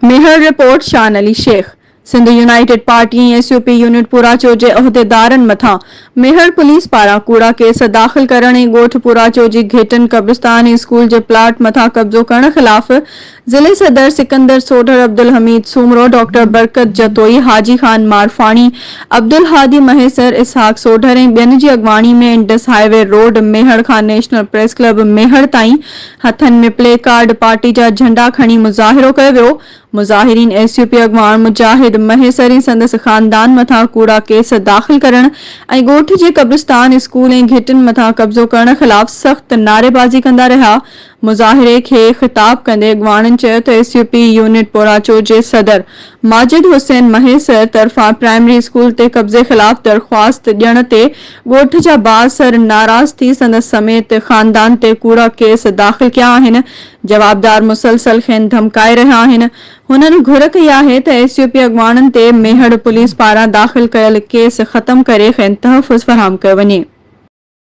मेहर report Shan Ali Shaikh. Sindh united party SUP unit पुराचो जे उहदेदारनि मथां मेहर पुलिस पारां कूड़ा केस दाख़िल करण ऐं ॻोठ पुराचो जी घेटन कब्रिस्तान ऐं स्कूल जे प्लाट मथां कब्ज़ो करण ख़िलाफ़ ज़िले सदर सिकंदर सोढर अब्दुल हमीद सूमरो डॉक्टर बरकत जतोई हाजी खान मारफाणी अब्दुल हादी महेसर इसहाक सोढर ऐं ॿियनि जी अॻवाणी में इंडस हाईवे रोड मेहर खां नेशनल प्रेस क्लब मेहर ताईं हथनि में प्ले कार्ड पार्टी जा झंडा खणी मुज़ाहिरो कयो वियो। मुज़ाहिरीन SUP अॻवान मुजाहिद महेसर ऐं संदसि ख़ानदान मथां कूड़ा केस दाख़िल करण ऐं ॻोठ जे कब्रिस्तान स्कूल ऐं घेटनि मथां कब्ज़ो करण ख़िलाफ़ सख़्त नारेबाज़ी कंदा रहिया। मुज़ाहिरे खे ख़िताब कंदे अॻवाननि चयो त SUP यूनिट पुराचो जे सदर माजिद हुसैन महेसर तरफ़ां प्राइमरी स्कूल ते कब्ज़े ख़िलाफ़ दरख़्वास्त ॾियण ते ॻोठ जा बासर नाराज़ थी संदसि समेत ख़ानदान ते कूड़ा केस दाख़िल कया आहिनि। जवाबदार मुसलसल खेनि धमकाए रहिया आहिनि। हुननि घुर कई आहे त SUP अॻवाननि ते मेहर पुलिस पारां दाख़िल कयल केस ख़तम करे खेनि तहफ़्फ़ुज़ फ़राहम कयो वञे।